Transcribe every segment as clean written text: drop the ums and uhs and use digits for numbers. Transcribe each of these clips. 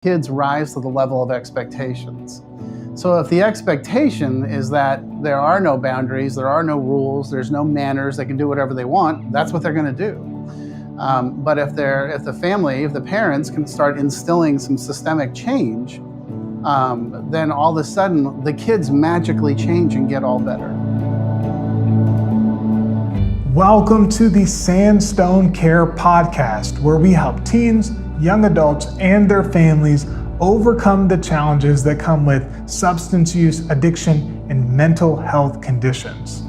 kids rise to the level of expectations. So if the expectation is that there are no boundaries, there are no rules, there's no manners, they can do whatever they want, that's what they're going to do. But if the parents can start instilling some systemic change, then all of a sudden the kids magically change and get all better. Welcome to the Sandstone Care Podcast, where we help teens, young adults, and their families overcome the challenges that come with substance use, addiction, and mental health conditions.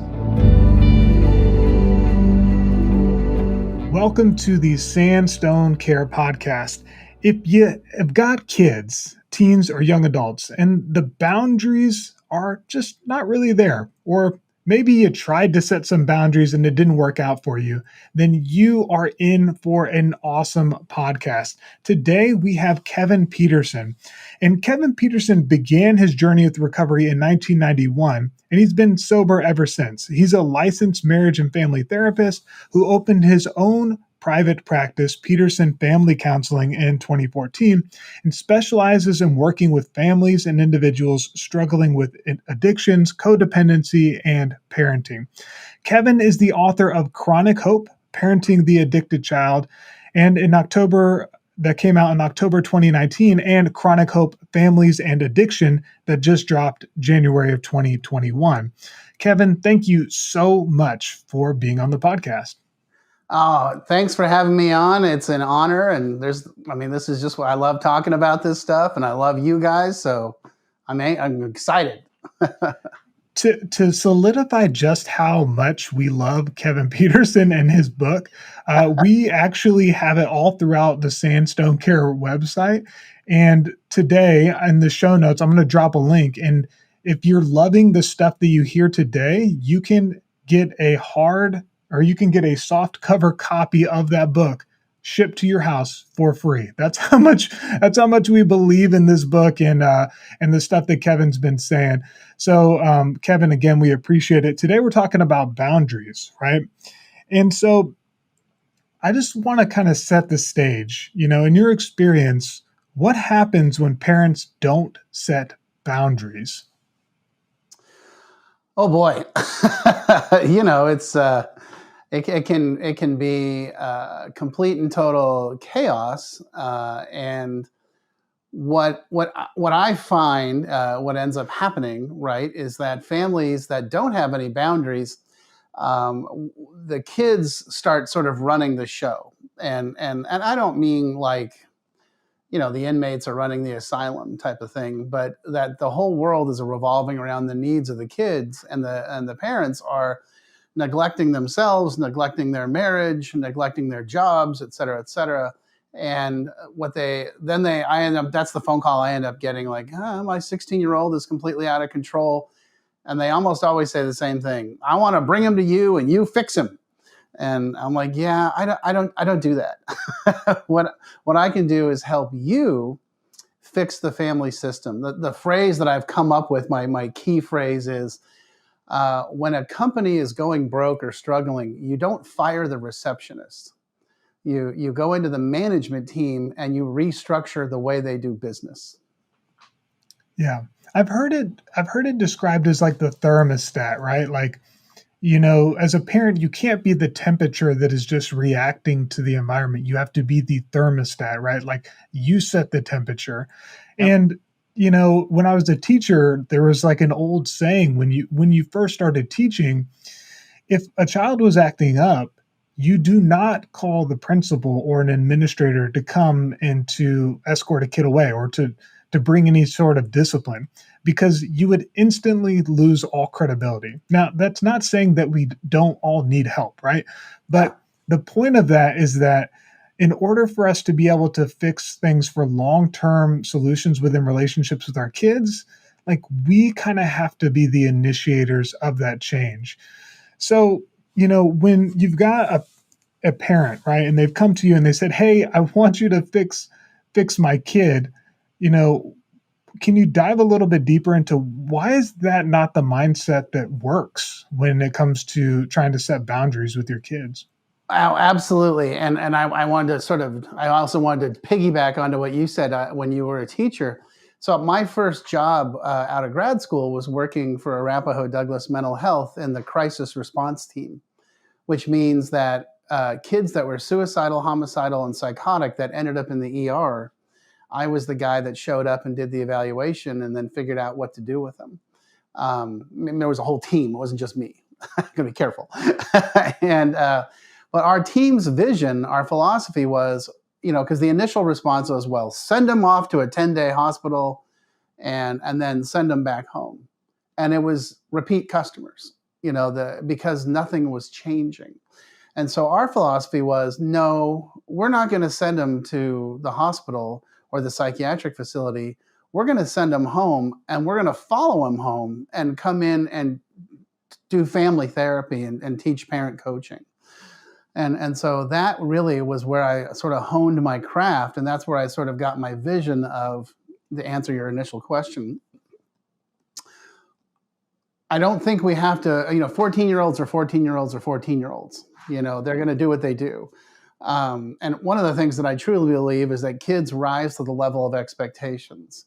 Welcome to the Sandstone Care Podcast. If you have got kids, teens, or young adults, and the boundaries are just not really there, or maybe you tried to set some boundaries and it didn't work out for you, then you are in for an awesome podcast. Today, we have Kevin Peterson. And Kevin Peterson began his journey with recovery in 1991, and he's been sober ever since. He's a licensed marriage and family therapist who opened his own private practice, Peterson Family Counseling, in 2014, and specializes in working with families and individuals struggling with addictions, codependency, and parenting. Kevin is the author of Chronic Hope, Parenting the Addicted Child, and that came out in October 2019, and Chronic Hope, Families and Addiction, that just dropped January of 2021. Kevin, thank you so much for being on the podcast. Oh, thanks for having me on. It's an honor. And this is just what I love talking about this stuff, and I love you guys. So I'm excited. To solidify just how much we love Kevin Peterson and his book, we actually have it all throughout the Sandstone Care website. And today in the show notes, I'm going to drop a link. And if you're loving the stuff that you hear today, you can get a soft cover copy of that book shipped to your house for free. That's how much we believe in this book and the stuff that Kevin's been saying. So Kevin, again, we appreciate it. Today we're talking about boundaries, right? And so I just want to kind of set the stage. In your experience, what happens when parents don't set boundaries? Oh boy. It's it can be complete and total chaos. And what I find, what ends up happening, right, is that families that don't have any boundaries, the kids start sort of running the show. And I don't mean like, the inmates are running the asylum type of thing, but that the whole world is revolving around the needs of the kids, and the parents are neglecting themselves, neglecting their marriage, neglecting their jobs, et cetera, et cetera. And that's the phone call I end up getting, like, my 16-year-old is completely out of control. And they almost always say the same thing: I want to bring him to you and you fix him. And I'm like, yeah, I don't do that. What I can do is help you fix the family system. The phrase that I've come up with, my key phrase is, when a company is going broke or struggling, you don't fire the receptionist. You go into the management team and you restructure the way they do business. Yeah. I've heard it described as like the thermostat, right? Like, as a parent, you can't be the temperature that is just reacting to the environment. You have to be the thermostat, right? Like, you set the temperature. Yep. And when I was a teacher, there was like an old saying: when you first started teaching, if a child was acting up, you do not call the principal or an administrator to come and to escort a kid away or to bring any sort of discipline, because you would instantly lose all credibility. Now, that's not saying that we don't all need help, right? But the point of that is that in order for us to be able to fix things for long-term solutions within relationships with our kids, like, we kind of have to be the initiators of that change. So, when you've got a parent, right, and they've come to you and they said, hey, I want you to fix my kid, can you dive a little bit deeper into why is that not the mindset that works when it comes to trying to set boundaries with your kids? Oh, absolutely. And I wanted to sort of, I also wanted to piggyback onto what you said when you were a teacher. So my first job out of grad school was working for Arapahoe Douglas Mental Health in the crisis response team, which means that kids that were suicidal, homicidal, and psychotic that ended up in the ER, I was the guy that showed up and did the evaluation and then figured out what to do with them. There was a whole team; it wasn't just me. I'm gonna be careful. and But our team's vision, our philosophy was, because the initial response was, well, send them off to a 10-day hospital and then send them back home, and it was repeat customers, because nothing was changing. And so our philosophy was, no, we're not going to send them to the hospital or the psychiatric facility. We're going to send them home, and we're going to follow them home and come in and do family therapy and teach parent coaching. And so that really was where I sort of honed my craft, and that's where I sort of got my vision of, to answer your initial question. I don't think we have to, 14-year-olds are 14-year-olds are 14-year-olds. They're going to do what they do. And one of the things that I truly believe is that kids rise to the level of expectations.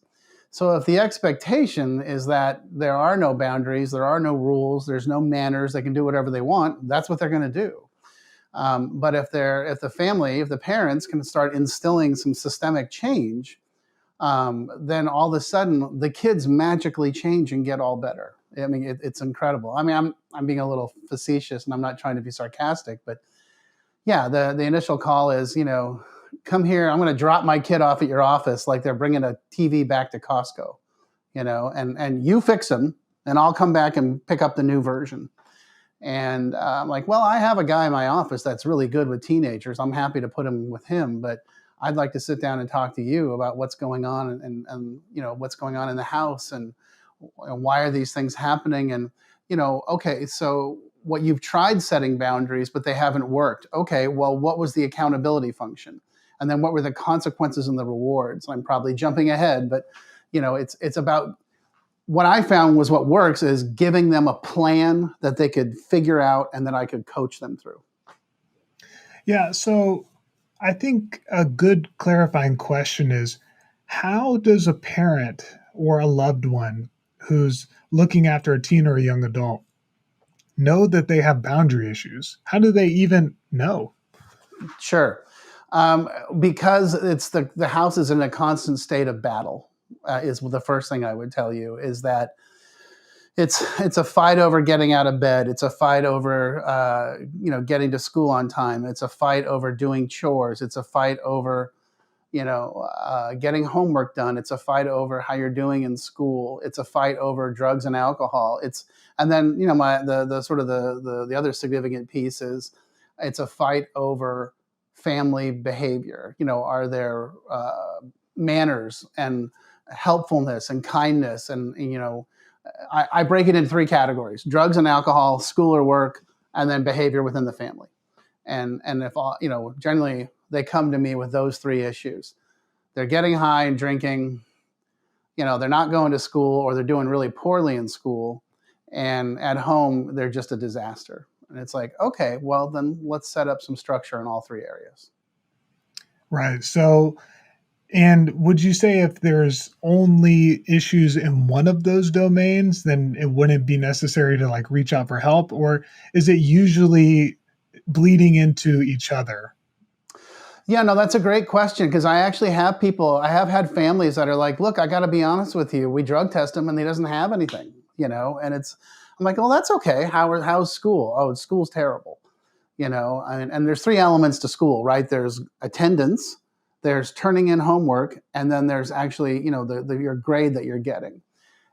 So if the expectation is that there are no boundaries, there are no rules, there's no manners, they can do whatever they want, that's what they're going to do. But if the parents can start instilling some systemic change, then all of a sudden the kids magically change and get all better. I mean, it's incredible. I mean, I'm being a little facetious and I'm not trying to be sarcastic, but yeah, the initial call is, come here. I'm going to drop my kid off at your office like they're bringing a TV back to Costco, and you fix them, and I'll come back and pick up the new version. And I'm like, well, I have a guy in my office that's really good with teenagers. I'm happy to put him with him, but I'd like to sit down and talk to you about what's going on and what's going on in the house and why are these things happening? And, okay, so what you've tried setting boundaries, but they haven't worked. Okay, well, what was the accountability function? And then what were the consequences and the rewards? I'm probably jumping ahead, but, it's about, what I found was what works is giving them a plan that they could figure out and that I could coach them through. Yeah. So I think a good clarifying question is, how does a parent or a loved one who's looking after a teen or a young adult know that they have boundary issues? How do they even know? Sure. Because it's the house is in a constant state of battle, is the first thing I would tell you, is that it's a fight over getting out of bed. It's a fight over getting to school on time. It's a fight over doing chores. It's a fight over getting homework done. It's a fight over how you're doing in school. It's a fight over drugs and alcohol. And then the sort of the other significant piece is it's a fight over family behavior. Are there manners and helpfulness and kindness and I break it into three categories: drugs and alcohol, school or work, and then behavior within the family. And if generally they come to me with those three issues. They're getting high and drinking, they're not going to school, or they're doing really poorly in school, and at home they're just a disaster. And it's like, okay, well then let's set up some structure in all three areas. Right. So, and would you say if there's only issues in one of those domains, then it wouldn't be necessary to like reach out for help? Or is it usually bleeding into each other? Yeah, no, that's a great question, because I actually I have had families that are like, look, I got to be honest with you. We drug test him and he doesn't have anything, and I'm like, well, that's okay. How's school? Oh, school's terrible. And there's three elements to school, right? There's attendance, there's turning in homework, and then there's actually, your grade that you're getting.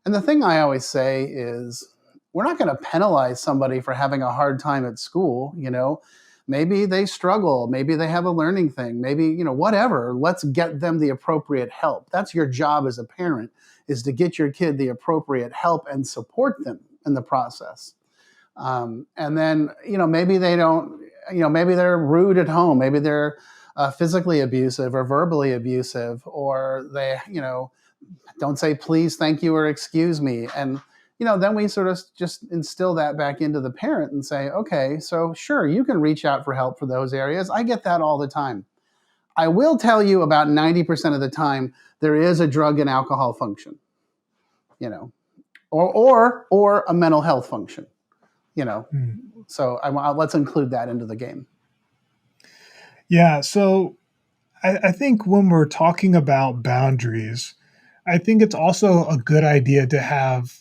And the thing I always say is, we're not going to penalize somebody for having a hard time at school. Maybe they struggle, maybe they have a learning thing, maybe, whatever. Let's get them the appropriate help. That's your job as a parent, is to get your kid the appropriate help and support them in the process. And then, maybe they don't, maybe they're rude at home, maybe they're physically abusive or verbally abusive, or they, don't say please, thank you, or excuse me. And, then we sort of just instill that back into the parent and say, okay, so sure, you can reach out for help for those areas. I get that all the time. I will tell you about 90% of the time there is a drug and alcohol function, you know, or a mental health function, you know. Mm. So let's include that into the game. Yeah. So I think when we're talking about boundaries, I think it's also a good idea to have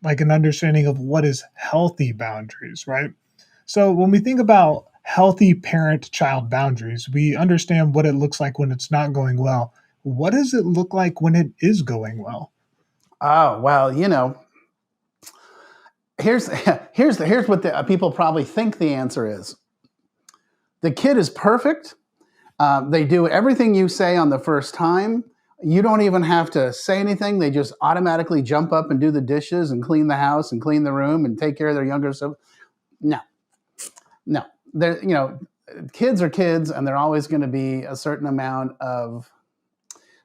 like an understanding of what is healthy boundaries, right? So when we think about healthy parent child boundaries, we understand what it looks like when it's not going well. What does it look like when it is going well? Oh, well, here's here's what the people probably think the answer is. The kid is perfect. They do everything you say on the first time. You don't even have to say anything. They just automatically jump up and do the dishes and clean the house and clean the room and take care of their younger sibling. No, no. They're, kids are kids, and they're always going to be a certain amount of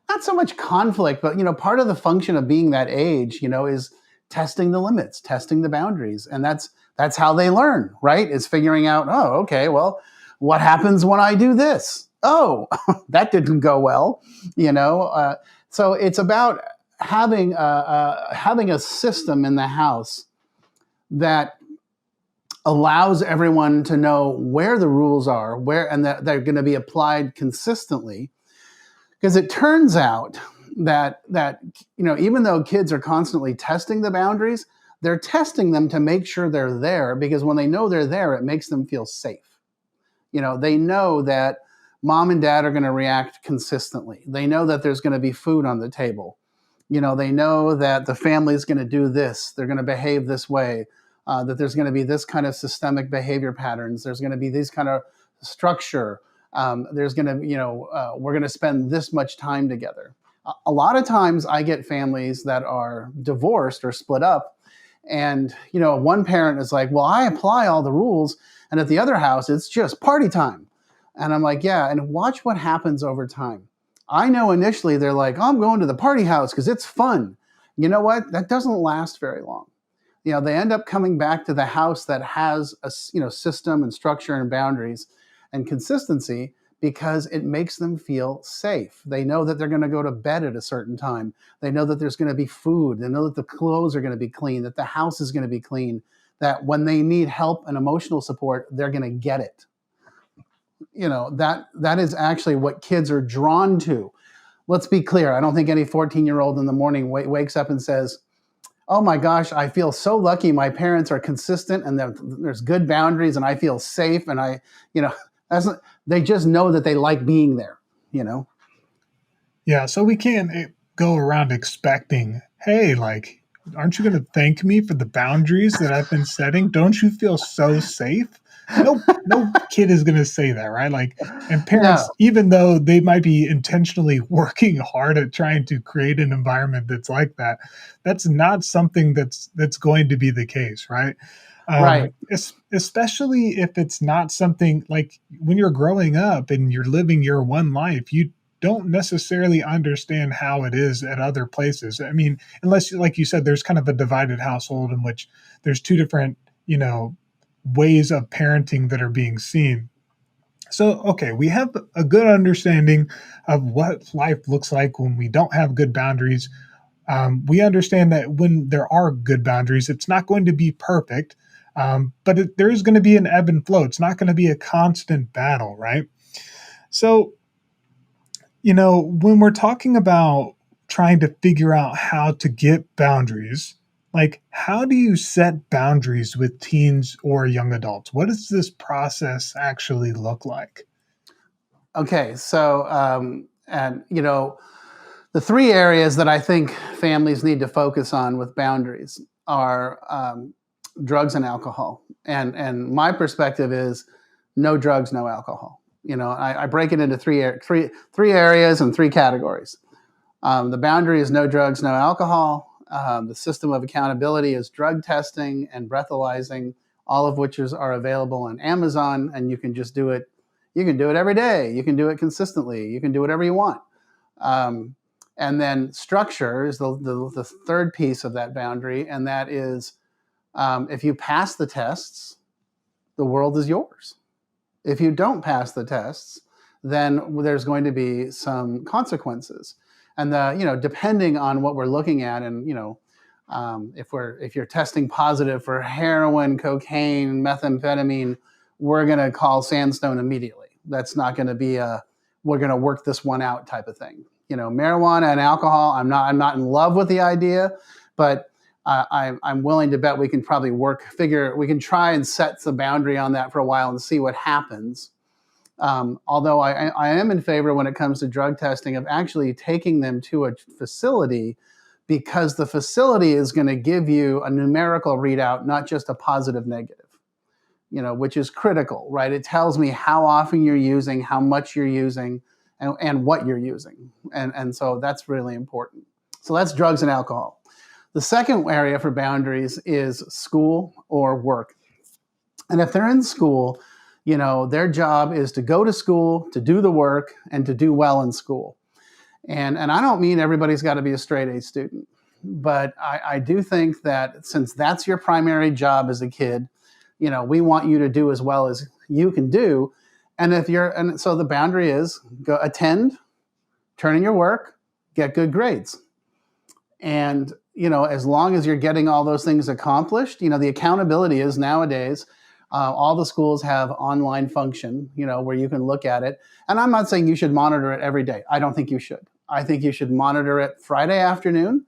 not so much conflict, but part of the function of being that age, is testing the limits, testing the boundaries, and that's how they learn, right? Is figuring out, oh, okay, well, what happens when I do this? Oh, that didn't go well, so it's about having a system in the house that allows everyone to know where the rules are, and that they're going to be applied consistently. Because it turns out that even though kids are constantly testing the boundaries, they're testing them to make sure they're there, because when they know they're there, it makes them feel safe. They know that mom and dad are going to react consistently. They know that there's going to be food on the table. They know that the family is going to do this. They're going to behave this way. That there's going to be this kind of systemic behavior patterns. There's going to be this kind of structure. There's going to, we're going to spend this much time together. A lot of times I get families that are divorced or split up, and, one parent is like, well, I apply all the rules, and at the other house, it's just party time. And I'm like, yeah, and watch what happens over time. I know initially they're like, oh, I'm going to the party house because it's fun. You know what? That doesn't last very long. They end up coming back to the house that has a system and structure and boundaries and consistency, because it makes them feel safe. They know that they're going to go to bed at a certain time. They know that there's going to be food. They know that the clothes are going to be clean, that the house is going to be clean, that when they need help and emotional support, they're going to get it. That is actually what kids are drawn to. Let's be clear. I don't think any 14-year-old in the morning wakes up and says, oh my gosh, I feel so lucky. My parents are consistent, and there's good boundaries, and I feel safe. And they just know that they like being there, Yeah, so we can't go around expecting, hey, like, aren't you going to thank me for the boundaries that I've been setting? Don't you feel so safe? No kid is going to say that, right? Like, and No, parents, even though they might be intentionally working hard at trying to create an environment that's like that, that's not something that's going to be the case, right? right. Especially if it's not something like when you're growing up and you're living your one life, you don't necessarily understand how it is at other places. I mean, unless, like you said, there's kind of a divided household in which there's two different, ways of parenting that are being seen. So, okay, we have a good understanding of what life looks like when we don't have good boundaries. We understand that when there are good boundaries, it's not going to be perfect, but there is going to be an ebb and flow. It's not going to be a constant battle, right? So, when we're talking about trying to figure out how to get boundaries, like how do you set boundaries with teens or young adults? What does this process actually look like? Okay, so and the three areas that I think families need to focus on with boundaries are drugs and alcohol. And my perspective is no drugs, no alcohol. I break it into three areas and three categories. The boundary is no drugs, no alcohol. The system of accountability is drug testing and breathalyzing, all of which are available on Amazon, and you can just do it. You can do it every day. You can do it consistently. You can do whatever you want. Um, And then structure is the third piece of that boundary, and that is if you pass the tests, the world is yours. If you don't pass the tests, then there's going to be some consequences. And depending on what we're looking at, and if you're testing positive for heroin, cocaine, methamphetamine, we're going to call Sandstone immediately. That's not going to be we're going to work this one out type of thing. Marijuana and alcohol, I'm not in love with the idea, but I'm willing to bet we can probably we can try and set the boundary on that for a while and see what happens. Although I am in favor when it comes to drug testing of actually taking them to a facility, because the facility is going to give you a numerical readout, not just a positive negative, which is critical, right? It tells me how often you're using, how much you're using, and what you're using. And so that's really important. So that's drugs and alcohol. The second area for boundaries is school or work. And if they're in school, their job is to go to school, to do the work, and to do well in school. And I don't mean everybody's got to be a straight A student, but I do think that since that's your primary job as a kid, we want you to do as well as you can do. And so the boundary is go attend, turn in your work, get good grades. And, as long as you're getting all those things accomplished, the accountability is nowadays, all the schools have online function, where you can look at it. And I'm not saying you should monitor it every day. I don't think you should. I think you should monitor it Friday afternoon,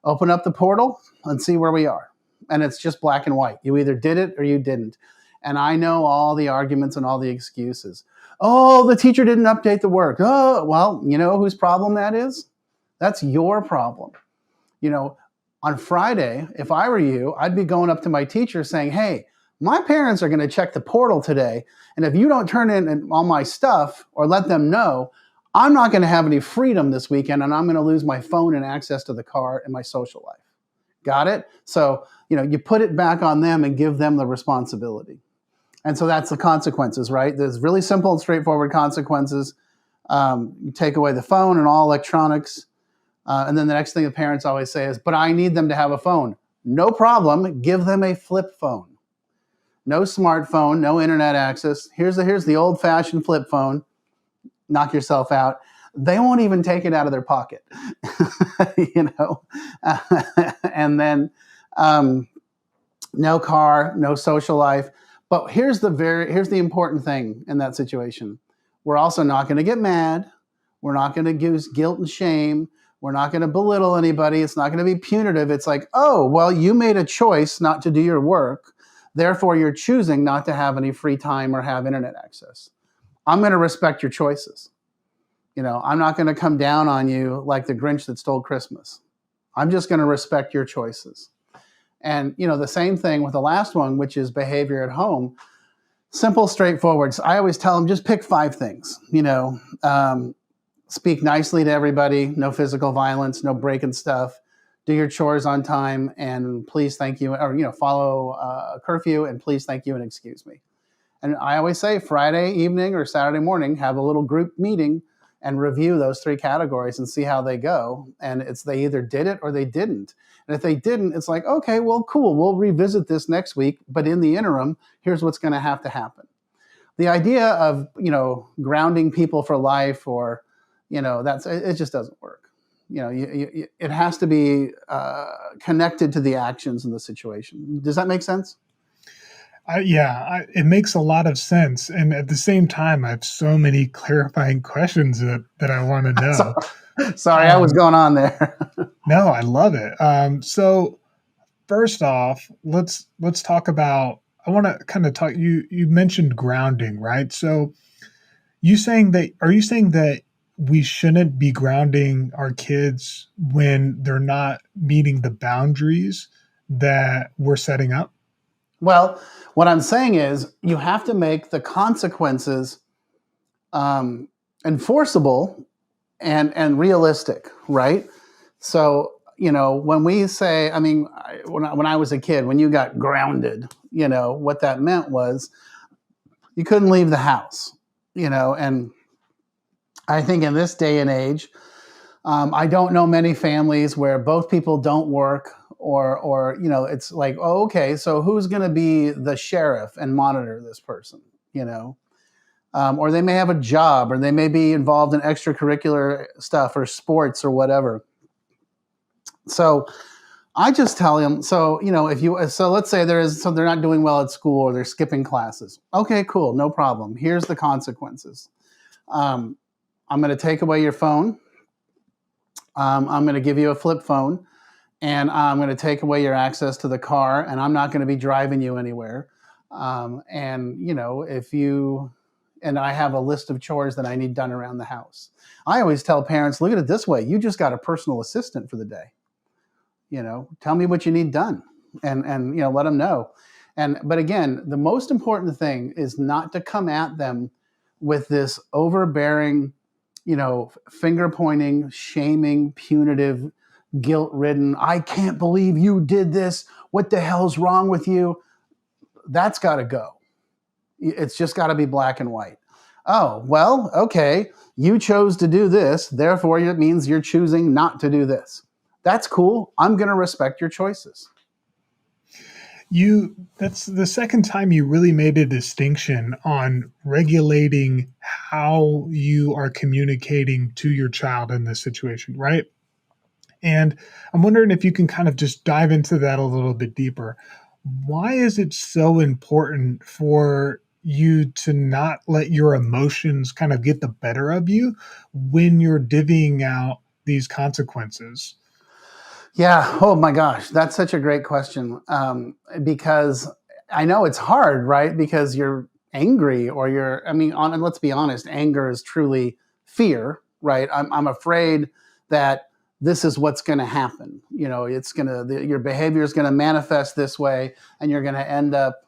open up the portal and see where we are. And it's just black and white. You either did it or you didn't. And I know all the arguments and all the excuses. Oh, the teacher didn't update the work. Oh, well, you know whose problem that is? That's your problem. On Friday, if I were you, I'd be going up to my teacher saying, hey, my parents are going to check the portal today. And if you don't turn in all my stuff or let them know, I'm not going to have any freedom this weekend, and I'm going to lose my phone and access to the car and my social life. Got it? So, you put it back on them and give them the responsibility. And so that's the consequences, right? There's really simple and straightforward consequences. You take away the phone and all electronics. And then the next thing the parents always say is, but I need them to have a phone. No problem. Give them a flip phone. No smartphone, no internet access. Here's the old-fashioned flip phone. Knock yourself out. They won't even take it out of their pocket, and then no car, no social life. But here's the important thing in that situation. We're also not going to get mad. We're not going to use guilt and shame. We're not going to belittle anybody. It's not going to be punitive. It's like, oh, well, you made a choice not to do your work. Therefore, you're choosing not to have any free time or have internet access. I'm going to respect your choices. I'm not going to come down on you like the Grinch that stole Christmas. I'm just going to respect your choices. And, the same thing with the last one, which is behavior at home. Simple, straightforward. So I always tell them, just pick 5 things. Speak nicely to everybody, no physical violence, no breaking stuff. Do your chores on time, and please, thank you, or follow a curfew, and please, thank you, and excuse me. And I always say Friday evening or Saturday morning, have a little group meeting and review those 3 categories and see how they go. And they either did it or they didn't. And if they didn't, it's like, okay, well, cool. We'll revisit this next week. But in the interim, here's what's going to happen. The idea of, grounding people for life or, it just doesn't work. It has to be connected to the actions in the situation. Does that make sense? It makes a lot of sense. And at the same time, I have so many clarifying questions that I want to know. Sorry, I was going on there. No, I love it. So first off, let's talk about, I want to kind of talk, you mentioned grounding, right? So are you saying that we shouldn't be grounding our kids when they're not meeting the boundaries that we're setting up? Well, what I'm saying is you have to make the consequences enforceable and realistic, right? So, when we say, when I was a kid, when you got grounded, what that meant was you couldn't leave the house, and I think in this day and age, I don't know many families where both people don't work, or it's like, oh, okay, so who's going to be the sheriff and monitor this person? You know, or they may have a job, or they may be involved in extracurricular stuff or sports or whatever. So I just tell them, so if you, so let's say so they're not doing well at school or they're skipping classes. Okay, cool, no problem. Here's the consequences. Um, I'm going to take away your phone. I'm going to give you a flip phone, and I'm going to take away your access to the car, and I'm not going to be driving you anywhere. And if you and I have a list of chores that I need done around the house. I always tell parents, look at it this way: you just got a personal assistant for the day. Tell me what you need done, and let them know. But again, the most important thing is not to come at them with this overbearing, finger pointing, shaming, punitive, guilt ridden, I can't believe you did this, what the hell's wrong with you? That's got to go. It's just got to be black and white. Oh, well, okay, you chose to do this, therefore it means you're choosing not to do this. That's cool. I'm going to respect your choices. That's the second time you really made a distinction on regulating how you are communicating to your child in this situation, right? And I'm wondering if you can kind of just dive into that a little bit deeper. Why is it so important for you to not let your emotions kind of get the better of you when you're divvying out these consequences? Yeah. Oh my gosh, that's such a great question. Because I know it's hard, right? Because you're angry, or and let's be honest, anger is truly fear, right? I'm afraid that this is what's going to happen. Your behavior is going to manifest this way, and you're going to end up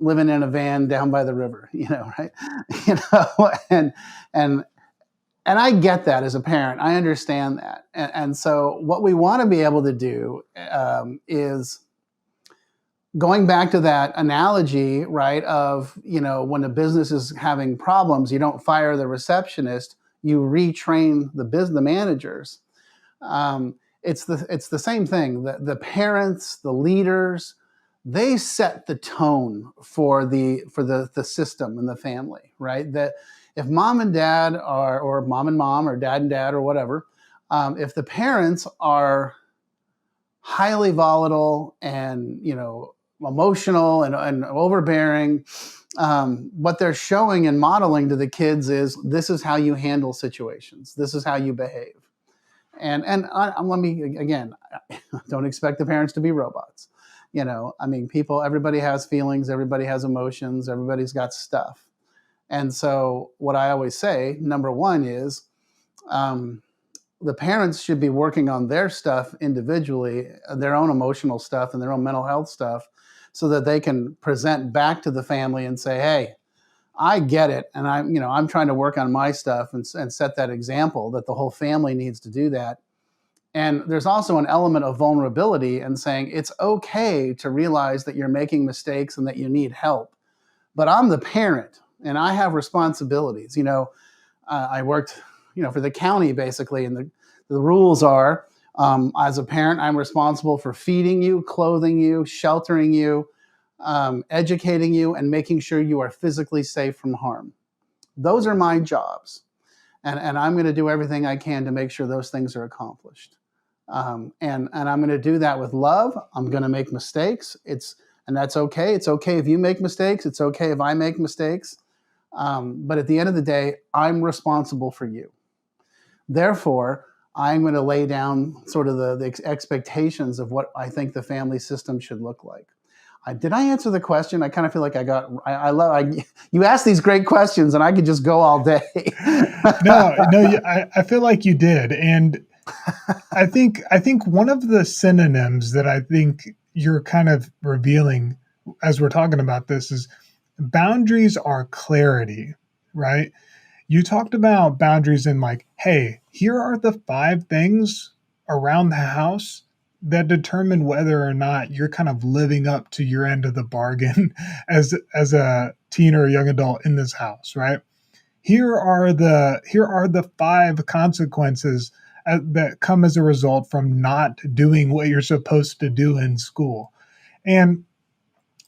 living in a van down by the river, right? And and and I get that as a parent. I understand that. And so what we want to be able to do is going back to that analogy, right? Of, when a business is having problems, you don't fire the receptionist, you retrain the managers. It's the same thing. The parents, the leaders, they set the tone for the system and the family, right? That if mom and dad are, or mom and mom, or dad and dad, or whatever, if the parents are highly volatile and emotional and overbearing, what they're showing and modeling to the kids is, this is how you handle situations, this is how you behave. And let me again, don't expect the parents to be robots. People, everybody has feelings, everybody has emotions, everybody's got stuff. And so what I always say, number one is, the parents should be working on their stuff individually, their own emotional stuff and their own mental health stuff, so that they can present back to the family and say, hey, I get it, and I'm trying to work on my stuff, and set that example that the whole family needs to do that. And there's also an element of vulnerability and saying it's okay to realize that you're making mistakes and that you need help. But I'm the parent, and I have responsibilities. I worked, for the county basically, and the rules are, as a parent, I'm responsible for feeding you, clothing you, sheltering you, educating you, and making sure you are physically safe from harm. Those are my jobs, and I'm going to do everything I can to make sure those things are accomplished. And I'm going to do that with love. I'm going to make mistakes. And that's okay. It's okay if you make mistakes. It's okay if I make mistakes. But at the end of the day, I'm responsible for you. Therefore, I'm going to lay down sort of the expectations of what I think the family system should look like. Did I answer the question? I kind of feel like you asked these great questions, and I could just go all day. No, I feel like you did. And I think one of the synonyms that I think you're kind of revealing as we're talking about this is boundaries are clarity, right? You talked about boundaries in like, hey, here are the 5 things around the house that determine whether or not you're kind of living up to your end of the bargain as a teen or a young adult in this house, right? Here are the 5 consequences that come as a result from not doing what you're supposed to do in school. And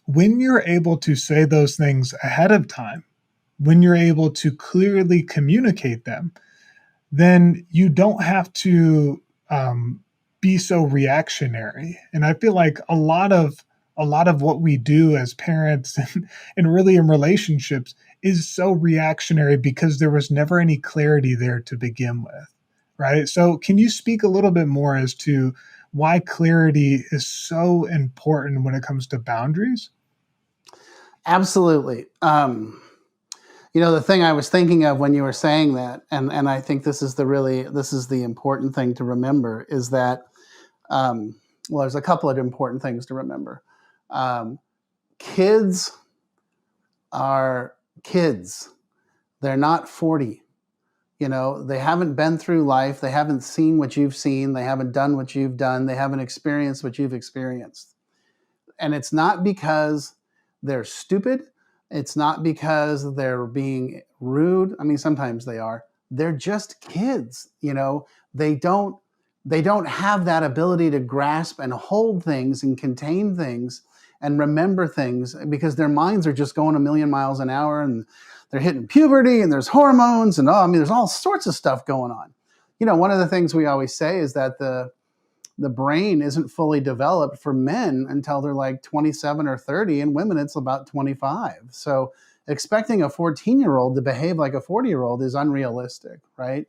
when you're able to say those things ahead of time, when you're able to clearly communicate them, then you don't have to be so reactionary. And I feel like a lot of what we do as parents and really in relationships is so reactionary because there was never any clarity there to begin with, right? So can you speak a little bit more as to why clarity is so important when it comes to boundaries? Absolutely. The thing I was thinking of when you were saying that, and I think this is the important thing to remember is that, well, there's a couple of important things to remember. Um, Kids are kids. They're not 40. They haven't been through life. They haven't seen what you've seen. They haven't done what you've done. They haven't experienced what you've experienced. And it's not because they're stupid. It's not because they're being rude. I mean, sometimes they are. They're just kids. They don't they don't have that ability to grasp and hold things and contain things and remember things because their minds are just going a million miles an hour, and they're hitting puberty, and there's hormones, and there's all sorts of stuff going on. One of the things we always say is that the brain isn't fully developed for men until they're like 27 or 30, and women it's about 25. So expecting a 14-year-old to behave like a 40-year-old is unrealistic, right?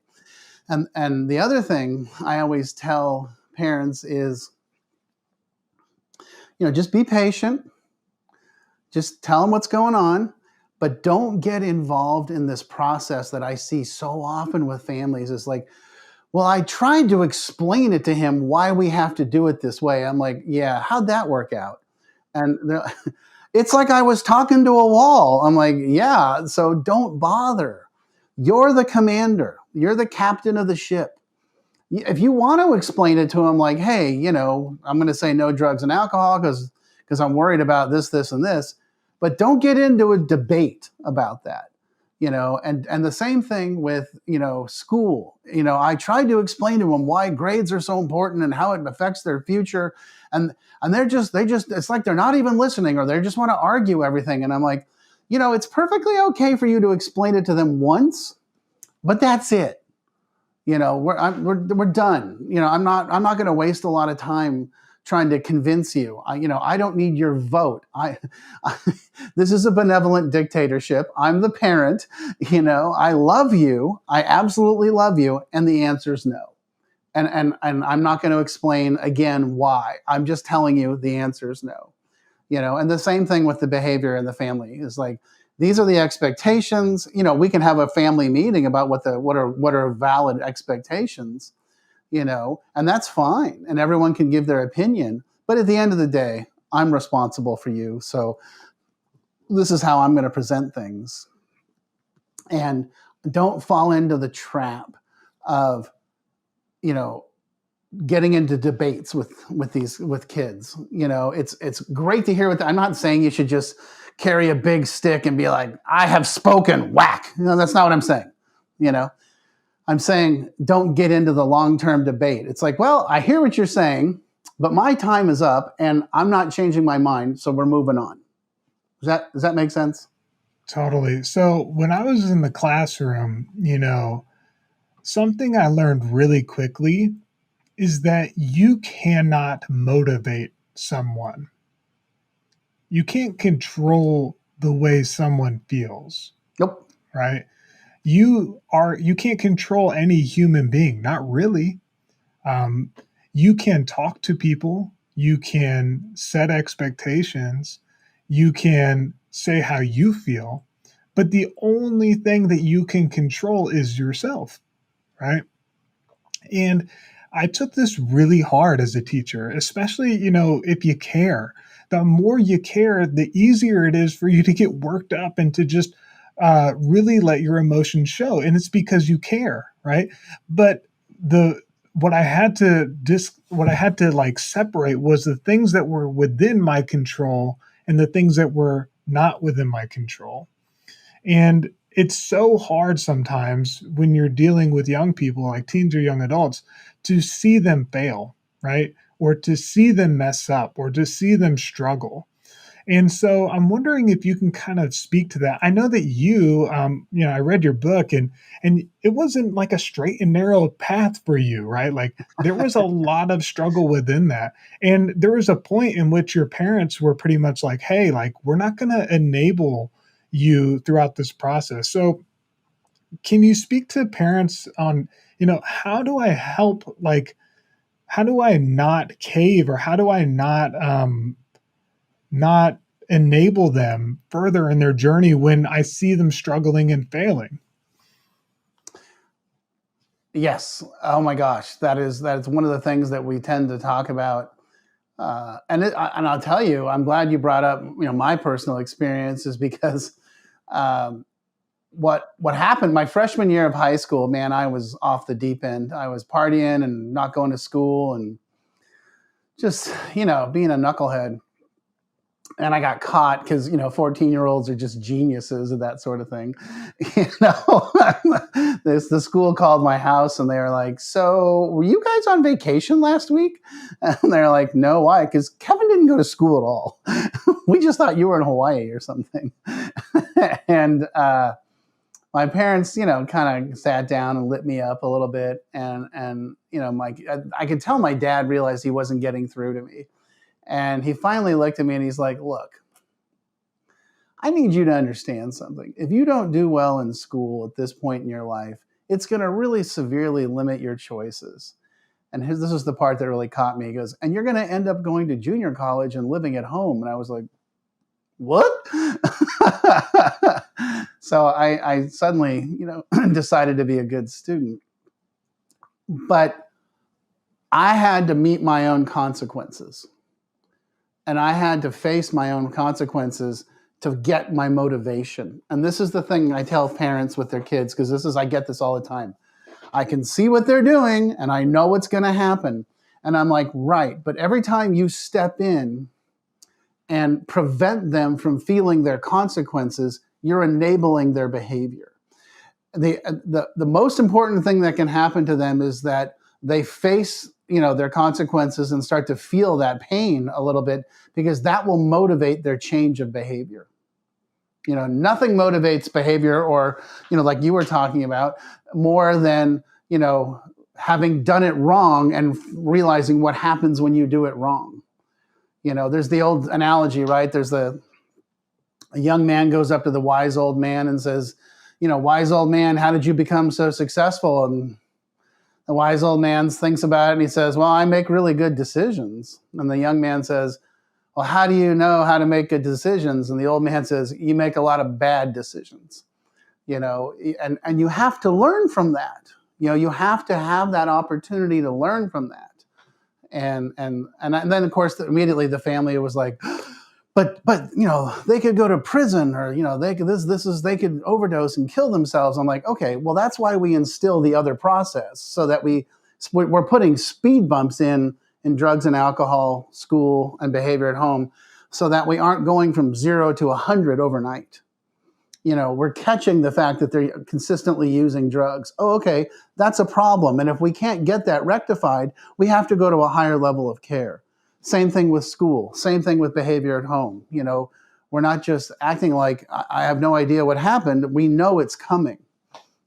And the other thing I always tell parents is, just be patient, just tell them what's going on, but don't get involved in this process that I see so often with families. Is like, well, I tried to explain it to him why we have to do it this way. I'm like, yeah, how'd that work out? And it's like I was talking to a wall. I'm like, yeah, so don't bother. You're the commander. You're the captain of the ship. If you want to explain it to him like, hey, I'm going to say no drugs and alcohol because I'm worried about this, this, and this, but don't get into a debate about that. And the same thing with, school. I tried to explain to them why grades are so important and how it affects their future. And they just, it's like they're not even listening, or they just want to argue everything. And I'm like, it's perfectly okay for you to explain it to them once, but that's it. We're done. I'm not going to waste a lot of time trying to convince you. I don't need your vote. This is a benevolent dictatorship. I'm the parent. I love you. I absolutely love you. And the answer is no. And I'm not going to explain again why. I'm just telling you the answer is no. And the same thing with the behavior in the family is like, these are the expectations. We can have a family meeting about what are valid expectations, and that's fine. And everyone can give their opinion. But at the end of the day, I'm responsible for you. So this is how I'm going to present things. And don't fall into the trap of, getting into debates with kids. It's great to hear what I'm not saying you should just carry a big stick and be like, I have spoken, whack. That's not what I'm saying. I'm saying don't get into the long-term debate. It's like, well, I hear what you're saying, but my time is up and I'm not changing my mind, so we're moving on. Does that make sense? Totally. So when I was in the classroom, something I learned really quickly is that you cannot motivate someone. You can't control the way someone feels, Nope. right? You can't control any human being, not really. Um, you can talk to people, you can set expectations, you can say how you feel, but the only thing that you can control is yourself, right? And I took this really hard as a teacher, especially, if you care. The more you care, the easier it is for you to get worked up and to just really let your emotions show. And it's because you care, right? But the what I had to like separate was the things that were within my control and the things that were not within my control. And it's so hard sometimes when you're dealing with young people, like teens or young adults, to see them fail, right? Or to see them mess up or to see them struggle. And so I'm wondering if you can kind of speak to that. I know that I read your book, and it wasn't like a straight and narrow path for you, right? Like there was a lot of struggle within that. And there was a point in which your parents were pretty much like, hey, like we're not going to enable you throughout this process. So can you speak to parents on, how do I help, like, how do I not cave, or how do I not enable them further in their journey when I see them struggling and failing? Yes. Oh my gosh, that is one of the things that we tend to talk about. And I'll tell you, I'm glad you brought up my personal experiences because um, what happened my freshman year of high school, man, I was off the deep end. I was partying and not going to school and just being a knucklehead. And I got caught because 14-year-olds are just geniuses at that sort of thing. You know, the school called my house and they were like, "So, were you guys on vacation last week?" And they're like, "No, why?" Because Kevin didn't go to school at all. We just thought you were in Hawaii or something. And my parents, kind of sat down and lit me up a little bit, and I could tell my dad realized he wasn't getting through to me. And he finally looked at me and he's like, "Look, I need you to understand something. If you don't do well in school at this point in your life, it's going to really severely limit your choices." And this was the part that really caught me. He goes, "And you're going to end up going to junior college and living at home." And I was like, "What?" So I suddenly, decided to be a good student. But I had to meet my own consequences. And I had to face my own consequences to get my motivation. And this is the thing I tell parents with their kids, because I get this all the time. I can see what they're doing and I know what's going to happen. And I'm like, right. But every time you step in and prevent them from feeling their consequences, you're enabling their behavior. The most important thing that can happen to them is that they face their consequences and start to feel that pain a little bit, because that will motivate their change of behavior. Nothing motivates behavior, or like you were talking about, more than having done it wrong and realizing what happens when you do it wrong. There's the old analogy, right? A young man goes up to the wise old man and says, "Wise old man, how did you become so successful?" And the wise old man thinks about it and he says, "Well, I make really good decisions." And the young man says, "Well, how do you know how to make good decisions?" And the old man says, "You make a lot of bad decisions." And you have to learn from that. You have to have that opportunity to learn from that. And then of course immediately the family was like, but they could go to prison, or they could they could overdose and kill themselves. I'm like, okay, well, that's why we instill the other process, so that we're putting speed bumps in drugs and alcohol, school, and behavior at home, so that we aren't going from 0 to 100 overnight. We're catching the fact that they're consistently using drugs. Oh, okay, that's a problem. And if we can't get that rectified, we have to go to a higher level of care. Same thing with school, same thing with behavior at home. We're not just acting like I have no idea what happened. We know it's coming.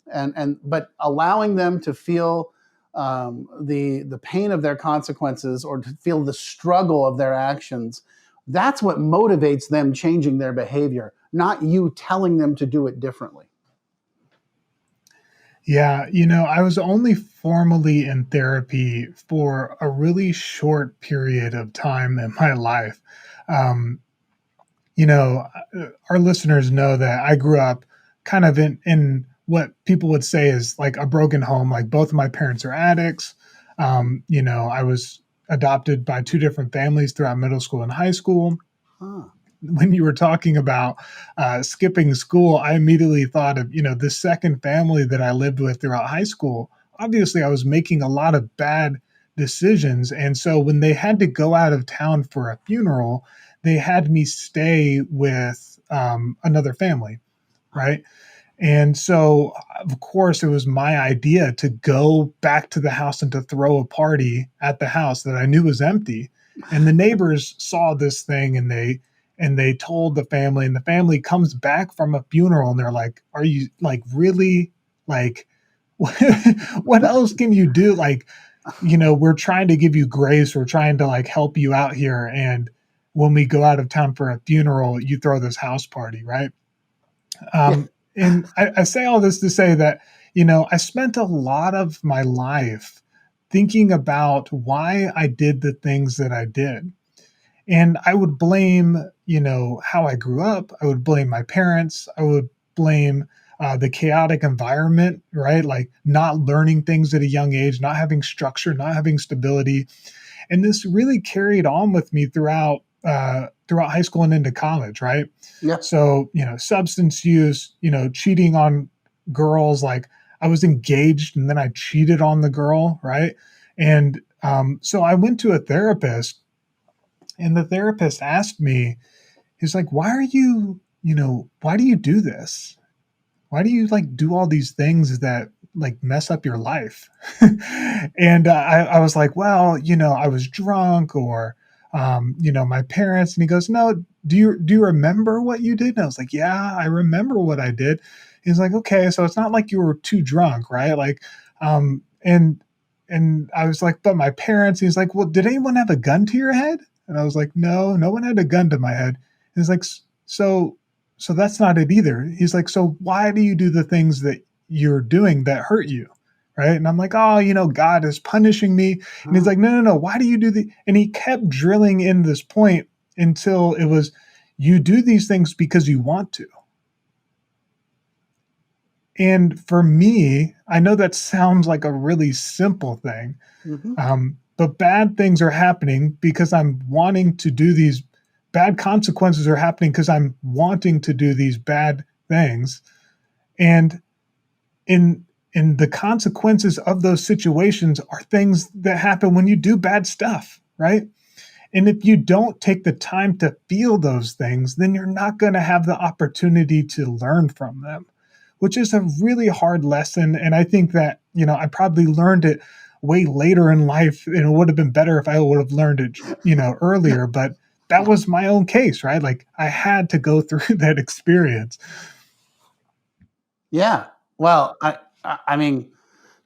But allowing them to feel the pain of their consequences, or to feel the struggle of their actions, that's what motivates them changing their behavior, not you telling them to do it differently. Yeah, I was only formally in therapy for a really short period of time in my life. Um, you know, our listeners know that I grew up kind of in what people would say is like a broken home. Like both of my parents are addicts. I was adopted by two different families throughout middle school and high school. Huh. When you were talking about skipping school, I immediately thought of, the second family that I lived with throughout high school. Obviously, I was making a lot of bad decisions. And so when they had to go out of town for a funeral, they had me stay with another family, right? And so, of course, it was my idea to go back to the house and to throw a party at the house that I knew was empty. And the neighbors saw this thing, and they told the family, and the family comes back from a funeral and they're like, "Are you like really like what else can you do? Like, we're trying to give you grace, we're trying to like help you out here, and when we go out of town for a funeral, you throw this house party, right?" Yeah. And I say all this to say that, I spent a lot of my life thinking about why I did the things that I did. And I would blame, how I grew up. I would blame my parents. I would blame the chaotic environment, right? Like not learning things at a young age, not having structure, not having stability. And this really carried on with me throughout high school and into college, right? Yeah. So, substance use, cheating on girls, like I was engaged and then I cheated on the girl, right? And so I went to a therapist, and the therapist asked me, he's like, why are you, why do you do this? Why do you like do all these things that like mess up your life? And I was like, well, I was drunk, or, my parents. And he goes, no, do you remember what you did? And I was like, yeah, I remember what I did. He's like, okay, so it's not like you were too drunk, right? Like, um, and and I was like, but my parents. He's like, well, did anyone have a gun to your head? And I was like, no, no one had a gun to my head. He's like, so that's not it either. He's like, so why do you do the things that you're doing that hurt you? Right. And I'm like, oh, God is punishing me. And he's Oh, like, no, no, no. Why do you do the? And he kept drilling in this point until it was, you do these things because you want to. And for me, I know that sounds like a really simple thing, mhm. but bad things are happening because I'm wanting to do these bad consequences are happening because I'm wanting to do these bad things. And in the consequences of those situations are things that happen when you do bad stuff, right? And if you don't take the time to feel those things, then you're not going to have the opportunity to learn from them, which is a really hard lesson. And I think that, I probably learned it way later in life. And it would have been better if I would have learned it, earlier. But that was my own case, right? Like I had to go through that experience. Yeah. Well, I mean,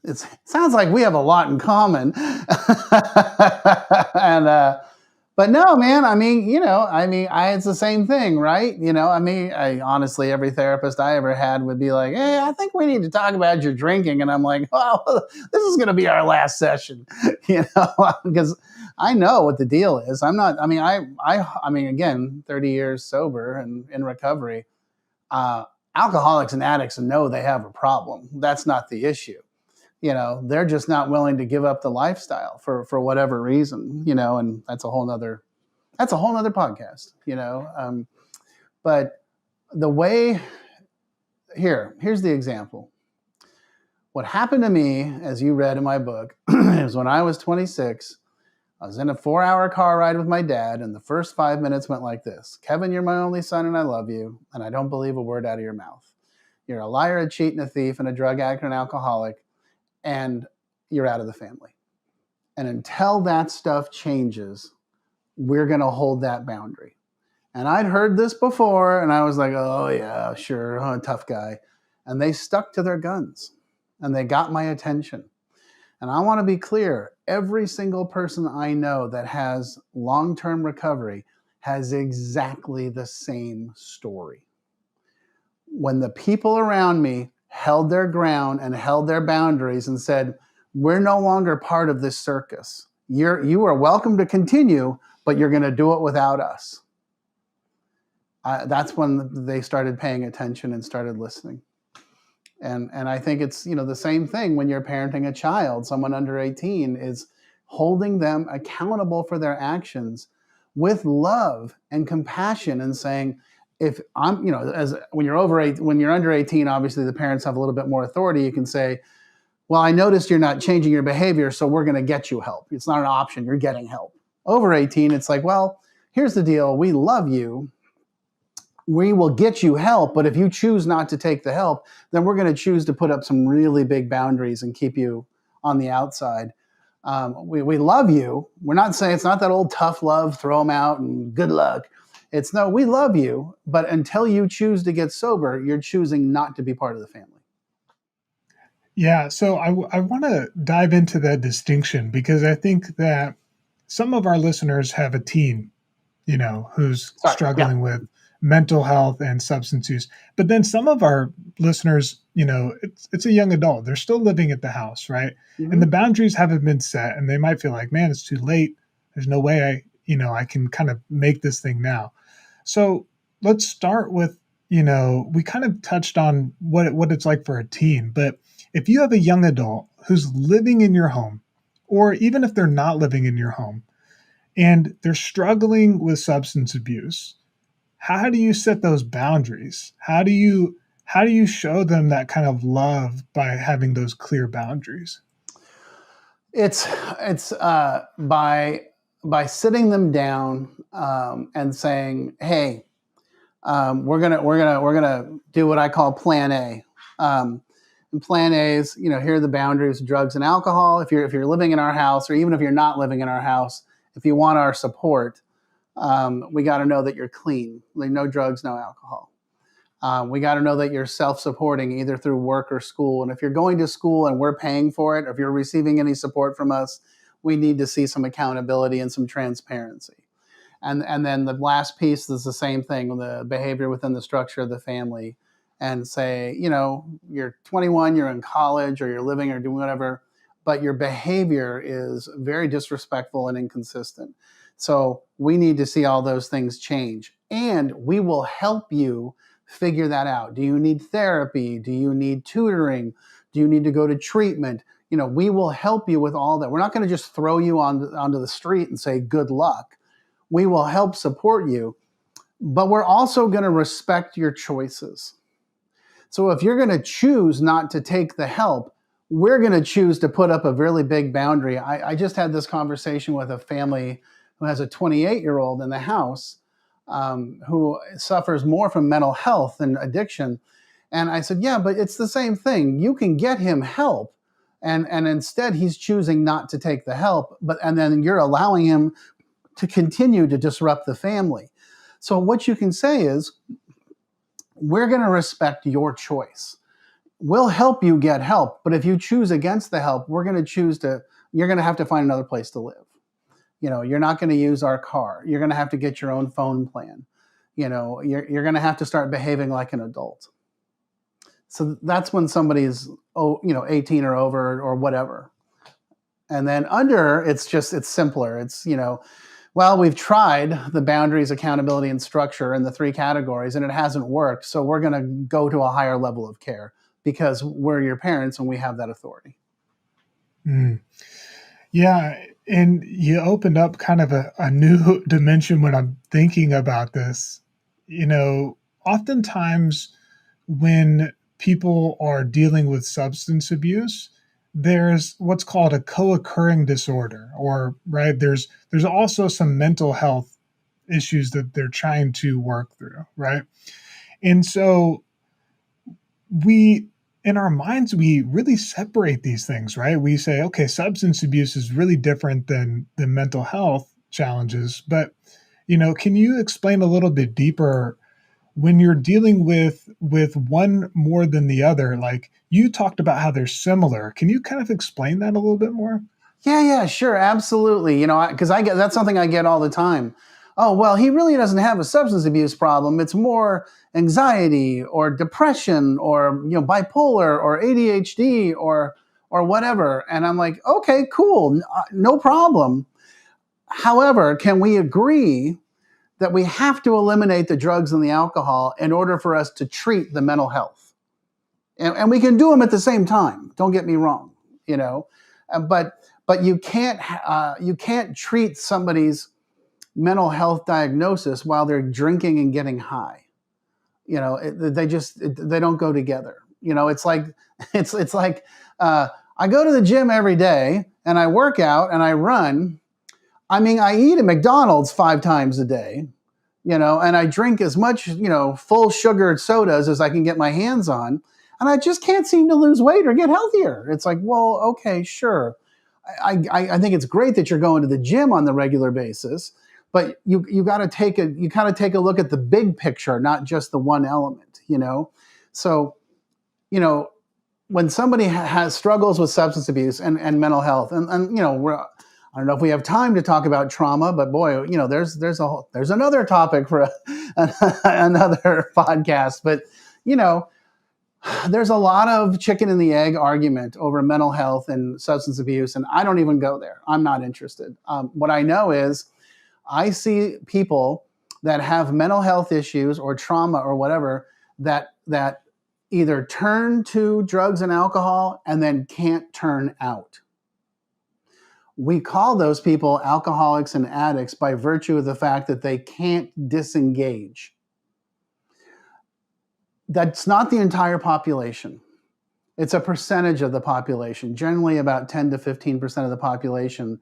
it sounds like we have a lot in common. And but no, man, I mean, it's the same thing, right? I honestly, every therapist I ever had would be like, "Hey, I think we need to talk about your drinking," and I'm like, "Well, this is going to be our last session," because I know what the deal is. I'm not. I mean, I mean, again, 30 years sober and in recovery. Uh, Alcoholics and addicts know they have a problem. That's not the issue. They're just not willing to give up the lifestyle for whatever reason. And that's a whole nother podcast. But the way here's the example. What happened to me, as you read in my book, is when I was 26. I was in a 4-hour car ride with my dad, and the first 5 minutes went like this: Kevin, you're my only son, and I love you, and I don't believe a word out of your mouth. You're a liar, a cheat, and a thief, and a drug addict and an alcoholic, and you're out of the family. And until that stuff changes, we're going to hold that boundary. And I'd heard this before, and I was like, oh, yeah, sure, tough guy. And they stuck to their guns, and they got my attention. And I want to be clear, every single person I know that has long-term recovery has exactly the same story. When the people around me held their ground and held their boundaries and said, we're no longer part of this circus. You are welcome to continue, but you're going to do it without us. That's when they started paying attention and started listening. And I think it's the same thing when you're parenting a child. Someone under 18 is holding them accountable for their actions with love and compassion, and saying, if I'm as when you're under 18, obviously the parents have a little bit more authority. You can say, well, I noticed you're not changing your behavior, so we're going to get you help. It's not an option, you're getting help. Over 18, it's like, well, here's the deal, we love you, we will get you help, but if you choose not to take the help, then we're going to choose to put up some really big boundaries and keep you on the outside. We love you. We're not saying, it's not that old tough love, throw them out and good luck. It's no, we love you, but until you choose to get sober, you're choosing not to be part of the family. Yeah, so I want to dive into that distinction because I think that some of our listeners have a teen, who's Sorry. Yeah. struggling with mental health and substance use. But then some of our listeners, it's a young adult. They're still living at the house, right? And the Mm-hmm. boundaries haven't been set, and they might feel like, man, it's too late. There's no way I can kind of make this thing now. So let's start with, we kind of touched on what it's like for a teen, but if you have a young adult who's living in your home, or even if they're not living in your home, and they're struggling with substance abuse, how do you set those boundaries? How do you show them that kind of love by having those clear boundaries? It's by sitting them down and saying, "Hey, we're gonna do what I call Plan A." And Plan A is, here are the boundaries: drugs and alcohol. If you're living in our house, or even if you're not living in our house, if you want our support, we got to know that you're clean. Like, no drugs, no alcohol. We got to know that you're self-supporting either through work or school. And if you're going to school and we're paying for it, or if you're receiving any support from us, we need to see some accountability and some transparency. And then the last piece is the same thing, the behavior within the structure of the family, and say, you're 21, you're in college, or you're living or doing whatever, but your behavior is very disrespectful and inconsistent. So we need to see all those things change, and we will help you figure that out. Do you need therapy? Do you need tutoring? Do you need to go to treatment? We will help you with all that. We're not going to just throw you onto the street and say good luck. We will help support you, but we're also going to respect your choices. So if you're going to choose not to take the help, we're going to choose to put up a really big boundary. I just had this conversation with a family who has a 28-year-old in the house, who suffers more from mental health than addiction. And I said, yeah, but it's the same thing. You can get him help. And instead he's choosing not to take the help, and then you're allowing him to continue to disrupt the family. So what you can say is, we're going to respect your choice. We'll help you get help, but if you choose against the help, you're going to have to find another place to live. You're not going to use our car. You're going to have to get your own phone plan. You're going to have to start behaving like an adult. So that's when somebody's 18 or over or whatever. And then under, it's simpler. It's, well, we've tried the boundaries, accountability, and structure in the three categories, and it hasn't worked. So we're going to go to a higher level of care because we're your parents and we have that authority. Mm. Yeah. And you opened up kind of a new dimension when I'm thinking about this. Oftentimes when people are dealing with substance abuse, there's what's called a co-occurring disorder, or right, there's also some mental health issues that they're trying to work through, right? And so we in our minds we really separate these things, right? We say, okay, substance abuse is really different than the mental health challenges, but can you explain a little bit deeper when you're dealing with one more than the other? Like, you talked about how they're similar. Can you kind of explain that a little bit more? Yeah, sure, absolutely. Because I get that's something I get all the time. Oh, well, he really doesn't have a substance abuse problem. It's more anxiety or depression or bipolar or ADHD or whatever. And I'm like, okay, cool, no problem. However, can we agree that we have to eliminate the drugs and the alcohol in order for us to treat the mental health? And we can do them at the same time. Don't get me wrong, but you can't treat somebody's mental health diagnosis while they're drinking and getting high. They don't go together. It's like it's like I go to the gym every day and I work out and I run. I mean, I eat at McDonald's 5 times a day. and I drink as much, full sugared sodas as I can get my hands on, and I just can't seem to lose weight or get healthier. It's like, well, okay, sure. I think it's great that you're going to the gym on the regular basis, but you got to take a look at the big picture, not just the one element. So, you know, when somebody has struggles with substance abuse and mental health, and I don't know if we have time to talk about trauma, but boy, there's another topic for another podcast. But you know, there's a lot of chicken and the egg argument over mental health and substance abuse, and I don't even go there. I'm not interested. What I know is I see people that have mental health issues or trauma or whatever that either turn to drugs and alcohol and then can't turn out. We call those people alcoholics and addicts by virtue of the fact that they can't disengage. That's not the entire population. It's a percentage of the population. Generally, about 10 to 15% of the population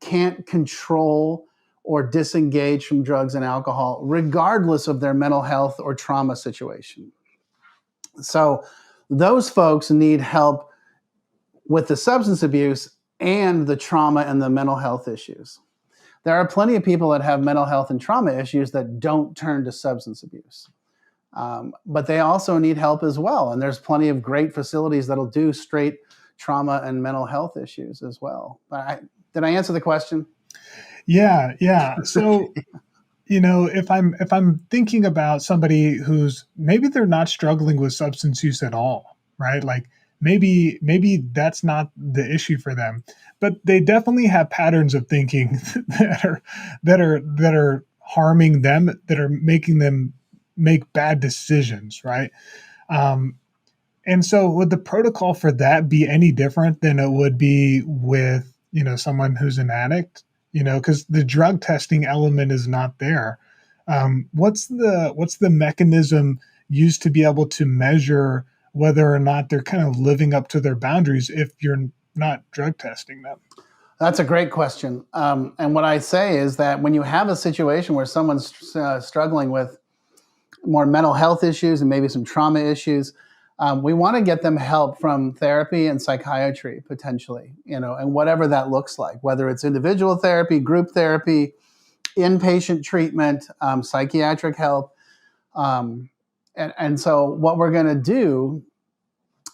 can't control or disengage from drugs and alcohol, regardless of their mental health or trauma situation. So, those folks need help with the substance abuse and the trauma and the mental health issues. There are plenty of people that have mental health and trauma issues that don't turn to substance abuse. But they also need help as well. And there's plenty of great facilities that'll do straight trauma and mental health issues as well. Did I answer the question? Yeah, yeah. So, if I'm thinking about somebody who's maybe they're not struggling with substance use at all, right? Like maybe that's not the issue for them, but they definitely have patterns of thinking that are harming them, that are making them make bad decisions, right? Um, and so would the protocol for that be any different than it would be with, someone who's an addict? Because the drug testing element is not there. What's the mechanism used to be able to measure whether or not they're kind of living up to their boundaries if you're not drug testing them? That's a great question. And what I say is that when you have a situation where someone's struggling with more mental health issues and maybe some trauma issues, we want to get them help from therapy and psychiatry potentially, and whatever that looks like, whether it's individual therapy, group therapy, inpatient treatment, psychiatric help. And so what we're going to do,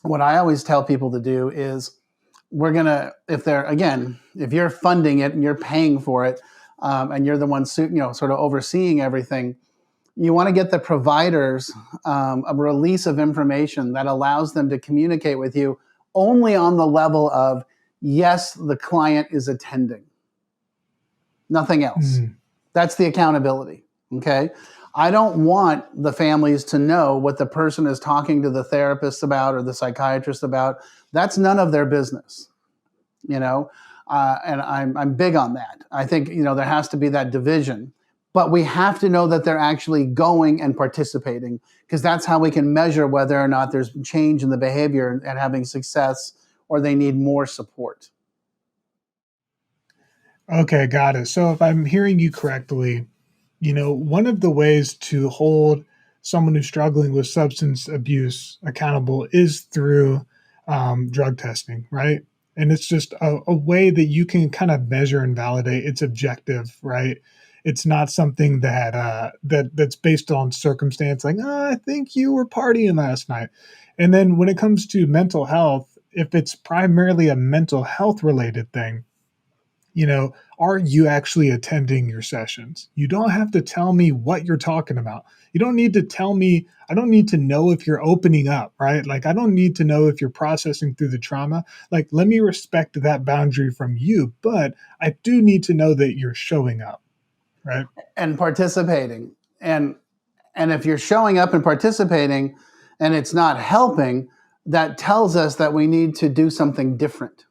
what I always tell people to do is we're going to, if you're funding it and you're paying for it, and you're the one, sort of overseeing everything, you want to get the providers a release of information that allows them to communicate with you only on the level of, yes, the client is attending. Nothing else. That's the accountability. Okay. I don't want the families to know what the person is talking to the therapist about or the psychiatrist about. That's none of their business, and I'm big on that. I think, there has to be that division. But we have to know that they're actually going and participating, because that's how we can measure whether or not there's change in the behavior and having success, or they need more support. Okay, got it. So if I'm hearing you correctly, one of the ways to hold someone who's struggling with substance abuse accountable is through drug testing, right? And it's just a way that you can kind of measure and validate. It's objective, right? It's not something that's based on circumstance, like, oh, I think you were partying last night. And then when it comes to mental health, if it's primarily a mental health related thing, are you actually attending your sessions? You don't have to tell me what you're talking about. You don't need to tell me, I don't need to know if you're opening up, right? Like, I don't need to know if you're processing through the trauma. Like, let me respect that boundary from you, but I do need to know that you're showing up, right? And participating. And if you're showing up and participating and it's not helping, that tells us that we need to do something different.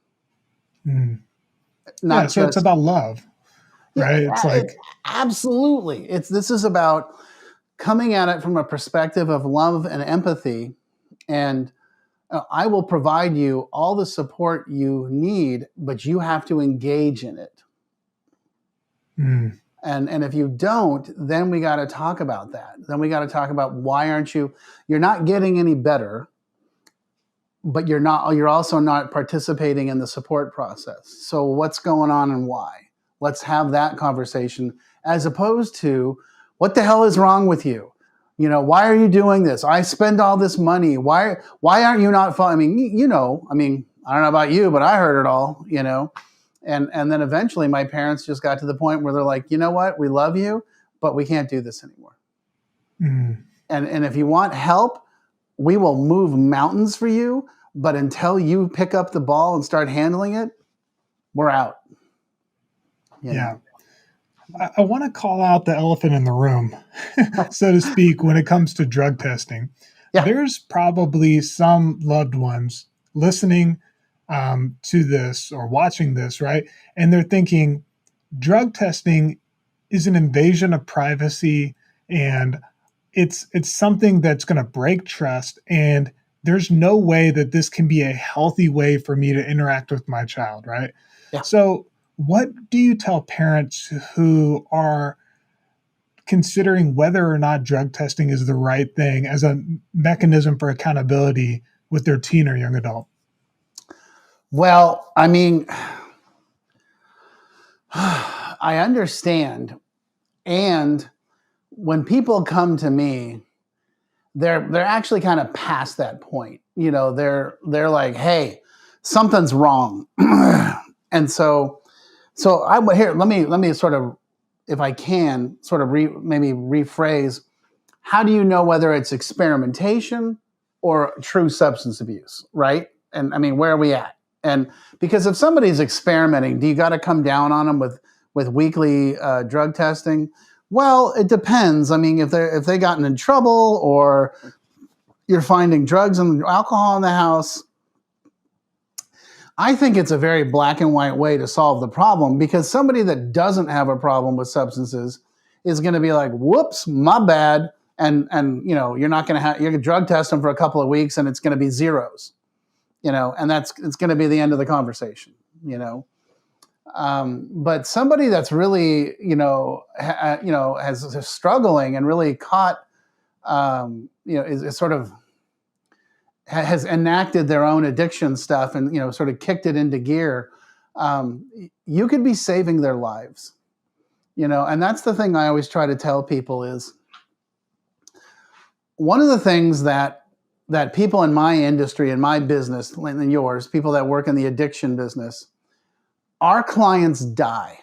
So it's about love, right? Yeah, It's like, absolutely. This is about coming at it from a perspective of love and empathy, and I will provide you all the support you need, but you have to engage in it. And if you don't, then we got to talk about that. Then we got to talk about why aren't you, you're not getting any better, but you're also not participating in the support process. So what's going on and why? Let's have that conversation, as opposed to what the hell is wrong with you? Why are you doing this? I spend all this money. Why aren't you not following? I don't know about you, but I heard it all, and then eventually my parents just got to the point where they're like, you know what? We love you, but we can't do this anymore. Mm. And if you want help, we will move mountains for you, but until you pick up the ball and start handling it, we're out. Yeah. I want to call out the elephant in the room, so to speak, when it comes to drug testing. Yeah. There's probably some loved ones listening to this or watching this, right? And they're thinking drug testing is an invasion of privacy, and it's something that's going to break trust, and there's no way that this can be a healthy way for me to interact with my child, right? Yeah. So what do you tell parents who are considering whether or not drug testing is the right thing as a mechanism for accountability with their teen or young adult? Well, I understand. And when people come to me, they're actually kind of past that point. They're like, hey, something's wrong. And so I would here, let me sort of, if I can, sort of maybe rephrase, how do you know whether it's experimentation or true substance abuse, right? And where are we at? And because if somebody's experimenting, do you got to come down on them with weekly drug testing? Well, it depends. If they gotten in trouble, or you're finding drugs and alcohol in the house, I think it's a very black and white way to solve the problem, because somebody that doesn't have a problem with substances is going to be like, whoops, my bad. And you're not going to have, you're going to drug test them for a couple of weeks and it's going to be zeros, and it's going to be the end of the conversation, but somebody that's really, is struggling and really caught, is sort of has enacted their own addiction stuff and sort of kicked it into gear. You could be saving their lives, and that's the thing I always try to tell people is one of the things that people in my industry, in my business, and yours, people that work in the addiction business, our clients die.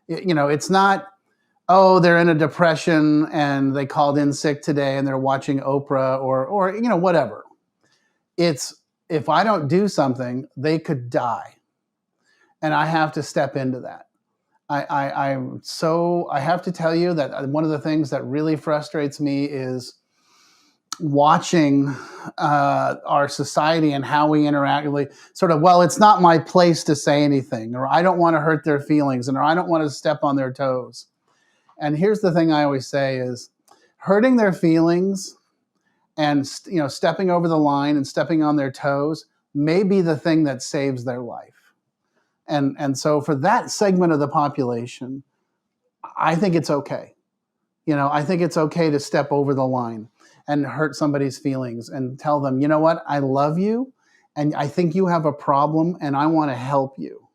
It's not, oh, they're in a depression and they called in sick today and they're watching Oprah or whatever. It's, if I don't do something, they could die. And I have to step into that. I have to tell you that one of the things that really frustrates me is watching our society and how we interact. Sort of, well, it's not my place to say anything, or I don't want to hurt their feelings, or I don't want to step on their toes. And here's the thing I always say is, hurting their feelings and stepping over the line and stepping on their toes may be the thing that saves their life. And so for that segment of the population, I think it's okay. I think it's okay to step over the line and hurt somebody's feelings and tell them, you know what, I love you and I think you have a problem and I want to help you.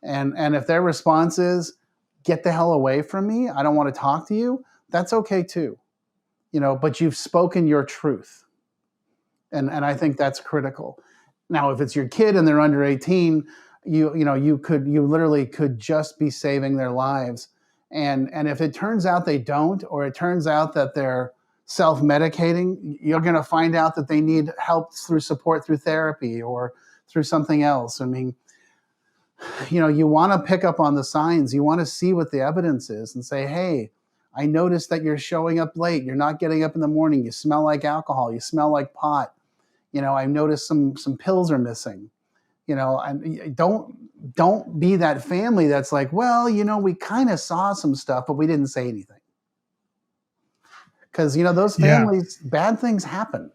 And if their response is, get the hell away from me, I don't want to talk to you, that's okay too. But you've spoken your truth. And I think that's critical. Now, if it's your kid and they're under 18, you literally could just be saving their lives. And if it turns out they don't, or it turns out that they're self-medicating, you're going to find out that they need help through support, through therapy, or through something else. You want to pick up on the signs. You want to see what the evidence is and say, hey, I noticed that you're showing up late. You're not getting up in the morning. You smell like alcohol. You smell like pot. I noticed some pills are missing. And don't be that family that's like, well, we kind of saw some stuff, but we didn't say anything. Because, those families, bad things happen.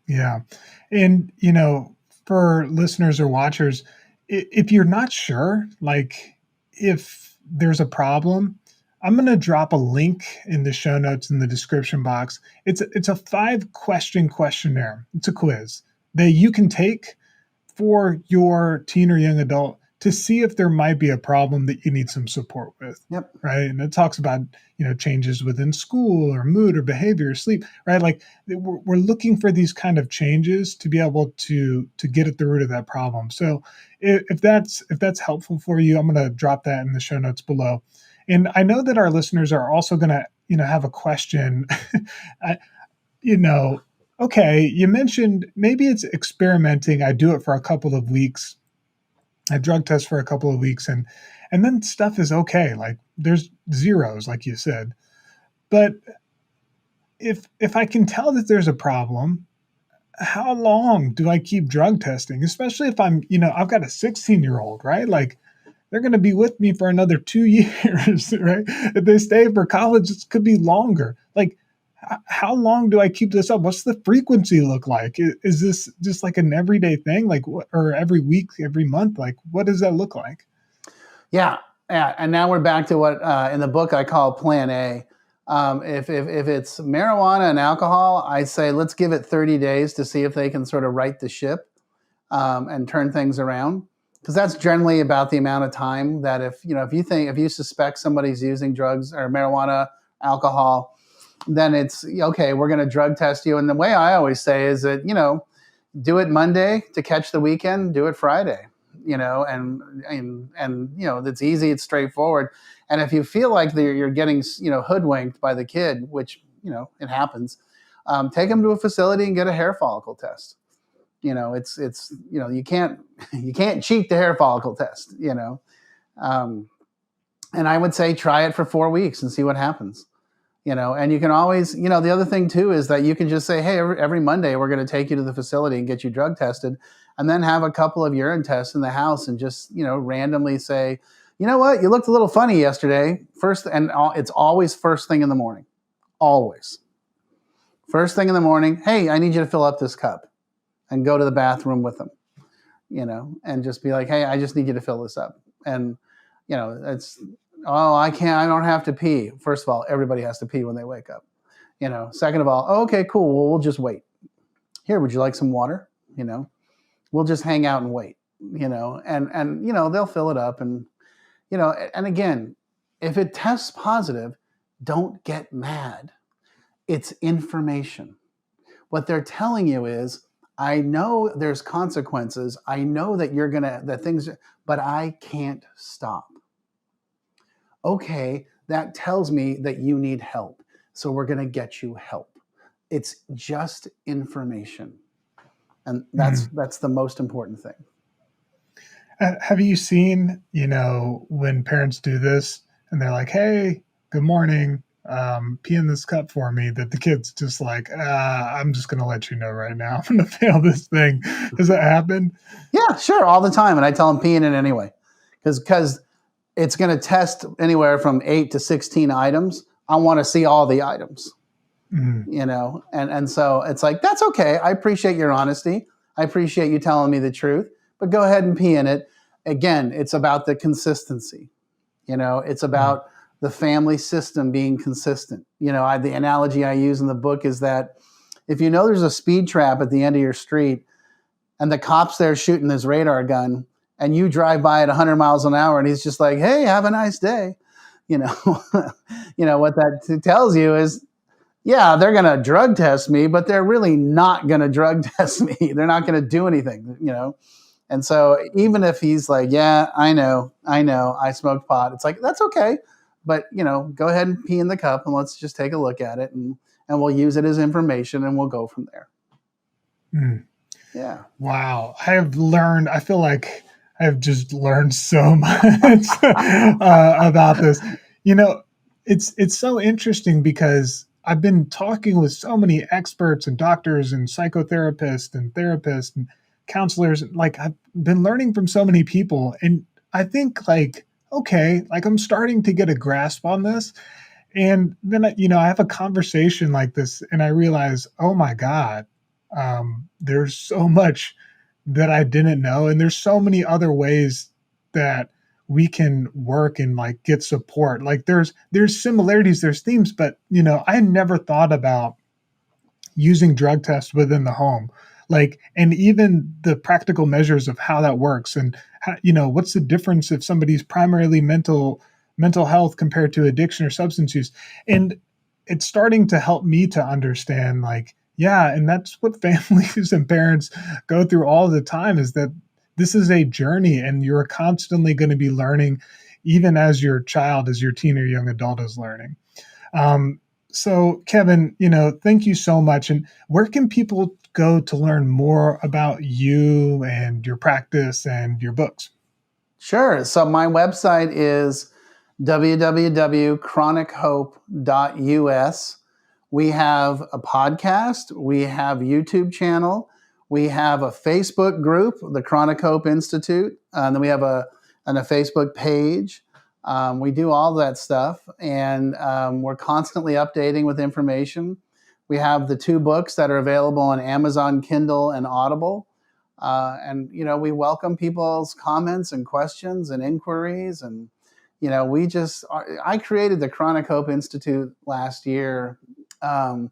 Yeah. And, for listeners or watchers, if you're not sure, like, if there's a problem, I'm going to drop a link in the show notes in the description box. It's a 5 question questionnaire. It's a quiz that you can take for your teen or young adult to see if there might be a problem that you need some support with, Yep. right? And it talks about changes within school or mood or behavior or sleep, right? Like we're looking for these kind of changes to be able to get at the root of that problem. So if that's helpful for you, I'm going to drop that in the show notes below. And I know that our listeners are also going to have a question. I, you know, okay, you mentioned maybe it's experimenting. I do it for a couple of weeks. I drug test for a couple of weeks and then stuff is okay. Like there's zeros, like you said. But if I can tell that there's a problem, how long do I keep drug testing? Especially if I've got a 16-year-old, right? Like they're going to be with me for another 2 years, right? If they stay for college, it could be longer. Like, how long do I keep this up? What's the frequency look like? Is this just like an everyday thing, like, or every week, every month? Like, what does that look like? Yeah, yeah. And now we're back to what in the book I call Plan A. If it's marijuana and alcohol, I say let's give it 30 days to see if they can sort of right the ship and turn things around. Because that's generally about the amount of time that if you suspect somebody's using drugs or marijuana, alcohol, then it's okay. We're going to drug test you. And the way I always say is that do it Monday to catch the weekend. Do it Friday. And it's easy. It's straightforward. And if you feel like you're getting hoodwinked by the kid, which it happens, take them to a facility and get a hair follicle test. It's you can't cheat the hair follicle test. And I would say try it for 4 weeks and see what happens. And you can always, the other thing too is that you can just say, hey, every Monday we're going to take you to the facility and get you drug tested, and then have a couple of urine tests in the house and just randomly say, you know what, you looked a little funny yesterday. It's always first thing in the morning, always first thing in the morning. Hey, I need you to fill up this cup, and go to the bathroom with them, and just be like, hey, I just need you to fill this up. And it's, oh, I can't, I don't have to pee. First of all, everybody has to pee when they wake up. Second of all, oh, okay, cool. Well, we'll just wait. Here, would you like some water? We'll just hang out and wait, and they'll fill it up. And, and again, if it tests positive, don't get mad. It's information. What they're telling you is, I know there's consequences. I know that but I can't stop. Okay, that tells me that you need help. So we're going to get you help. It's just information. And that's the most important thing. Have you seen, when parents do this and they're like, hey, good morning, pee in this cup for me, that the kid's just like, I'm just going to let you know right now, I'm going to fail this thing. Does that happen? Yeah, sure. All the time. And I tell them pee in it anyway, because it's going to test anywhere from 8 to 16 items. I want to see all the items, and so it's like, that's okay. I appreciate your honesty. I appreciate you telling me the truth, but go ahead and pee in it. Again, it's about the consistency. It's about the family system being consistent. The analogy I use in the book is that if there's a speed trap at the end of your street and the cop's there shooting his radar gun, and you drive by at 100 miles an hour and he's just like, hey, have a nice day. What that tells you is, yeah, they're going to drug test me, but they're really not going to drug test me. They're not going to do anything, And so even if he's like, yeah, I know, I smoked pot. It's like, that's okay. But, go ahead and pee in the cup and let's just take a look at it, and we'll use it as information and we'll go from there. Yeah. Wow. I feel like I've just learned so much about this. It's so interesting because I've been talking with so many experts and doctors and psychotherapists and therapists and counselors. Like, I've been learning from so many people, and I think okay, I'm starting to get a grasp on this. And then, I have a conversation like this and I realize, oh my God, there's so much that I didn't know. And there's so many other ways that we can work and like get support. Like there's similarities, there's themes, but I had never thought about using drug tests within the home, like, and even the practical measures of how that works, and how, what's the difference if somebody's primarily mental health compared to addiction or substance use. And it's starting to help me to understand, like, yeah, and that's what families and parents go through all the time, is that this is a journey and you're constantly going to be learning, even as your child, as your teen or young adult is learning. So Kevin, thank you so much. And where can people go to learn more about you and your practice and your books? Sure. So my website is www.chronichope.us. We have a podcast, we have a YouTube channel, we have a Facebook group, the Chronic Hope Institute, and then we have a Facebook page. We do all that stuff, and we're constantly updating with information. We have the 2 books that are available on Amazon Kindle and Audible. And we welcome people's comments and questions and inquiries. And I created the Chronic Hope Institute last year. It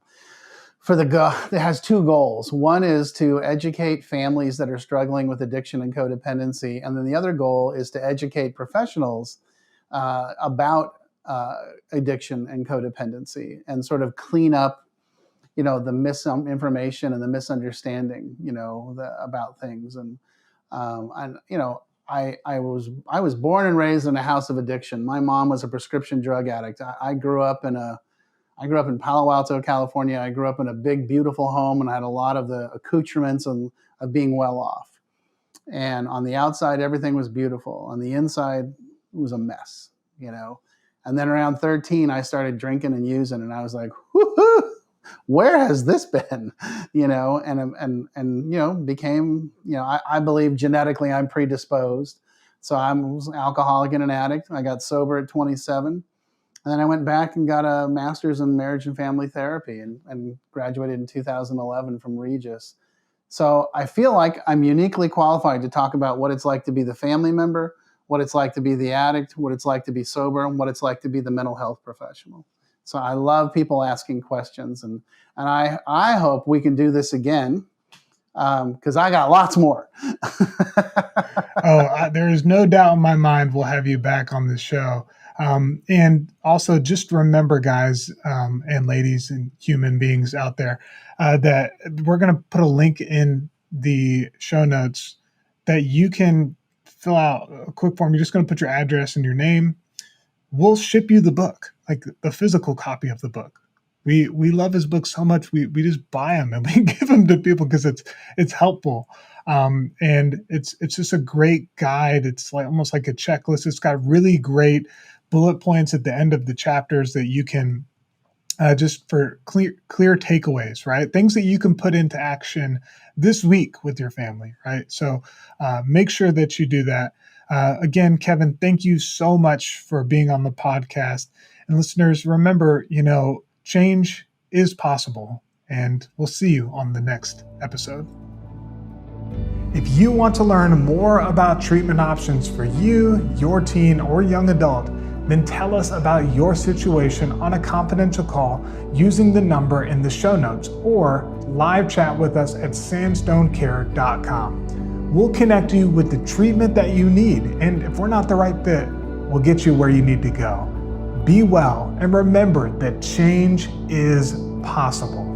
has 2 goals. One is to educate families that are struggling with addiction and codependency, and then the other goal is to educate professionals about addiction and codependency, and sort of clean up the misinformation and the misunderstanding about things. And I was born and raised in a house of addiction. My mom was a prescription drug addict. I grew up in Palo Alto, California. I grew up in a big, beautiful home, and I had a lot of the accoutrements of being well off. And on the outside, everything was beautiful. On the inside, it was a mess, And then around 13, I started drinking and using, and I was like, whoo-hoo, where has this been? And became, I believe genetically I'm predisposed. So I was an alcoholic and an addict. I got sober at 27. And then I went back and got a master's in marriage and family therapy, and graduated in 2011 from Regis. So I feel like I'm uniquely qualified to talk about what it's like to be the family member, what it's like to be the addict, what it's like to be sober, and what it's like to be the mental health professional. So I love people asking questions, and I hope we can do this again, because I got lots more. There is no doubt in my mind we'll have you back on the show. And also just remember, guys and ladies and human beings out there, that we're going to put a link in the show notes that you can fill out a quick form. You're just going to put your address and your name. We'll ship you the book, like the physical copy of the book. We love his book so much, we just buy them and we give them to people because it's helpful. And it's just a great guide. It's like almost like a checklist. It's got really great bullet points at the end of the chapters that you can just for clear takeaways, right? Things that you can put into action this week with your family, right? So make sure that you do that. Again, Kevin, thank you so much for being on the podcast. And listeners, remember, change is possible, and we'll see you on the next episode. If you want to learn more about treatment options for you, your teen, or young adult, then tell us about your situation on a confidential call using the number in the show notes, or live chat with us at sandstonecare.com. We'll connect you with the treatment that you need, and if we're not the right fit, we'll get you where you need to go. Be well, and remember that change is possible.